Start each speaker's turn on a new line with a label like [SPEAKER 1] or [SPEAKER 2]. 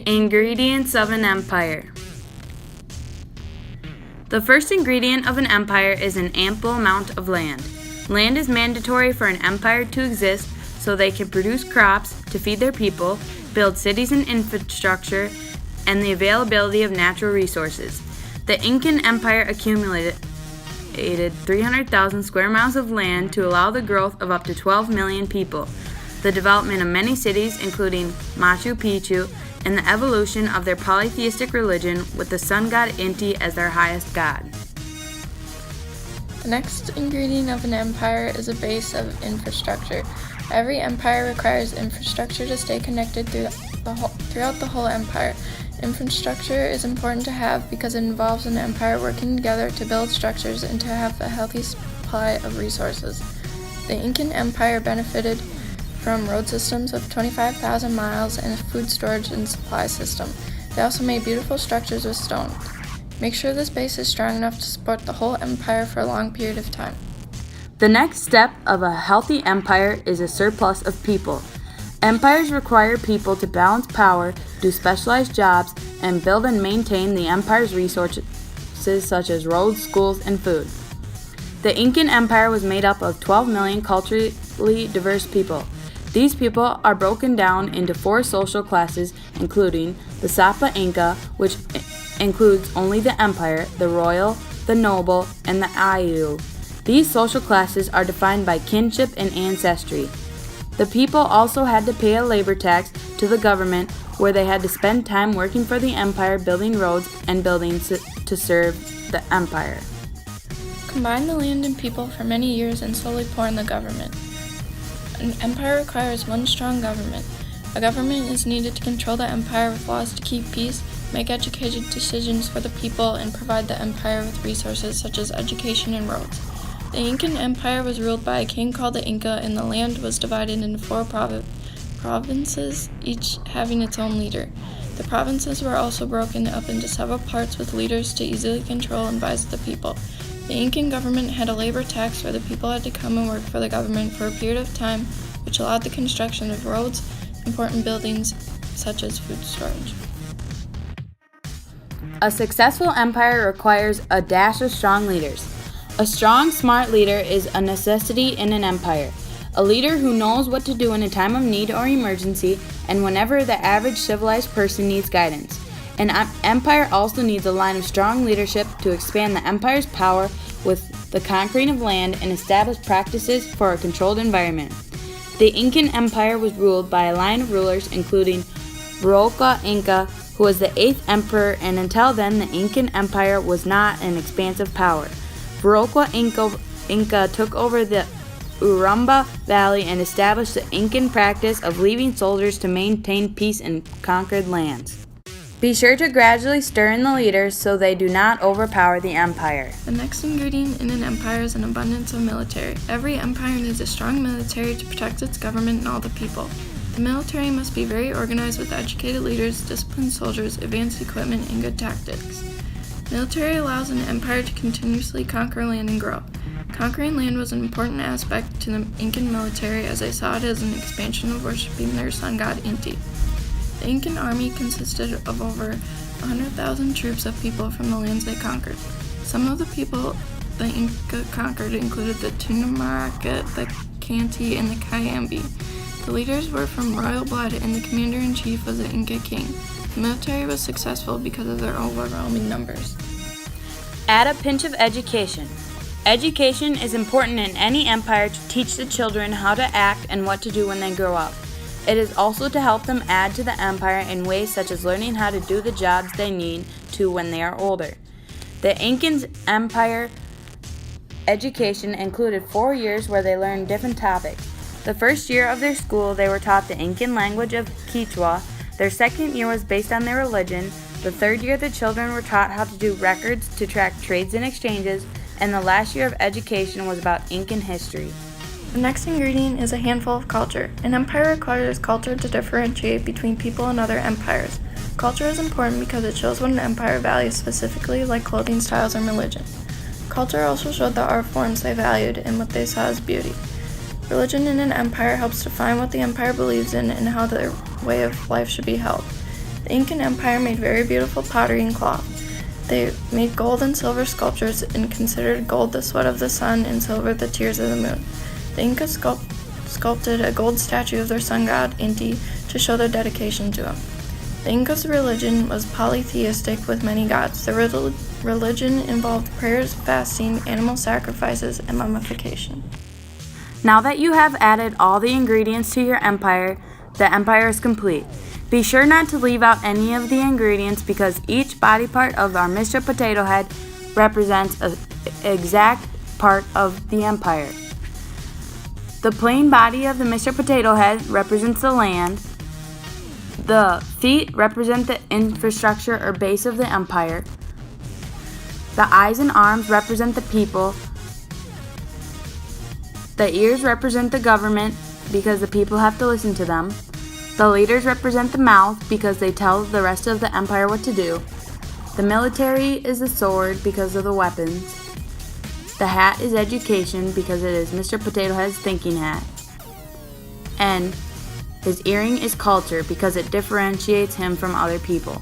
[SPEAKER 1] Ingredients of an empire. The first ingredient of an empire is an ample amount of land. Land is mandatory for an empire to exist so they can produce crops to feed their people, build cities and infrastructure, and the availability of natural resources. The Incan Empire accumulated 300,000 square miles of land to allow the growth of up to 12 million people, the development of many cities including Machu Picchu, and the evolution of their polytheistic religion with the sun god Inti as their highest god.
[SPEAKER 2] The next ingredient of an empire is a base of infrastructure. Every empire requires infrastructure to stay connected throughout the whole empire. Infrastructure is important to have because it involves an empire working together to build structures and to have a healthy supply of resources. The Incan Empire benefited from road systems of 25,000 miles and a food storage and supply system. They also made beautiful structures with stone. Make sure this base is strong enough to support the whole empire for a long period of time.
[SPEAKER 1] The next step of a healthy empire is a surplus of people. Empires require people to balance power, do specialized jobs, and build and maintain the empire's resources such as roads, schools, and food. The Incan Empire was made up of 12 million culturally diverse people. These people are broken down into 4 social classes, including the Sapa Inca, which includes only the empire, the royal, the noble, and the Ayllu. These social classes are defined by kinship and ancestry. The people also had to pay a labor tax to the government, where they had to spend time working for the empire, building roads and buildings to serve the empire.
[SPEAKER 2] Combine the land and people for many years and slowly pour in the government. An empire requires one strong government. A government is needed to control the empire with laws to keep peace, make educated decisions for the people, and provide the empire with resources such as education and roads. The Incan Empire was ruled by a king called the Inca, and the land was divided into 4 provinces, each having its own leader. The provinces were also broken up into several parts with leaders to easily control and advise the people. The Incan government had a labor tax where the people had to come and work for the government for a period of time, which allowed the construction of roads, important buildings such as food storage.
[SPEAKER 1] A successful empire requires a dash of strong leaders. A strong, smart leader is a necessity in an empire. A leader who knows what to do in a time of need or emergency and whenever the average civilized person needs guidance. An empire also needs a line of strong leadership to expand the empire's power with the conquering of land and establish practices for a controlled environment. The Incan Empire was ruled by a line of rulers including Vuroka Inca, who was the 8th emperor, and until then the Incan Empire was not an expansive power. Vuroka Inca took over the Urubamba Valley and established the Incan practice of leaving soldiers to maintain peace in conquered lands. Be sure to gradually stir in the leaders so they do not overpower the empire.
[SPEAKER 2] The next ingredient in an empire is an abundance of military. Every empire needs a strong military to protect its government and all the people. The military must be very organized with educated leaders, disciplined soldiers, advanced equipment, and good tactics. Military allows an empire to continuously conquer land and grow. Conquering land was an important aspect to the Incan military as they saw it as an expansion of worshiping their sun god Inti. The Incan army consisted of over 100,000 troops of people from the lands they conquered. Some of the people the Inca conquered included the Tunumaraka, the Canti, and the Cayambi. The leaders were from royal blood and the commander-in-chief was the Inca king. The military was successful because of their overwhelming numbers.
[SPEAKER 1] Add a pinch of education. Education is important in any empire to teach the children how to act and what to do when they grow up. It is also to help them add to the empire in ways such as learning how to do the jobs they need to when they are older. The Incan Empire education included 4 years where they learned different topics. The first year of their school, they were taught the Incan language of Quechua. Their second year was based on their religion. The third year, the children were taught how to do records to track trades and exchanges, and the last year of education was about Incan history.
[SPEAKER 2] The next ingredient is a handful of culture. An empire requires culture to differentiate between people and other empires. Culture is important because it shows what an empire values specifically, like clothing styles and religion. Culture also showed the art forms they valued and what they saw as beauty. Religion in an empire helps define what the empire believes in and how their way of life should be held. The Incan Empire made very beautiful pottery and cloth. They made gold and silver sculptures and considered gold the sweat of the sun and silver the tears of the moon. The Incas sculpted a gold statue of their sun god, Inti, to show their dedication to him. The Incas' religion was polytheistic with many gods. Their religion involved prayers, fasting, animal sacrifices, and mummification.
[SPEAKER 1] Now that you have added all the ingredients to your empire, the empire is complete. Be sure not to leave out any of the ingredients because each body part of our Mr. Potato Head represents an exact part of the empire. The plain body of the Mr. Potato Head represents the land. The feet represent the infrastructure or base of the empire. The eyes and arms represent the people. The ears represent the government because the people have to listen to them. The leaders represent the mouth because they tell the rest of the empire what to do. The military is the sword because of the weapons. The hat is education because it is Mr. Potato Head's thinking hat. And his earring is culture because it differentiates him from other people.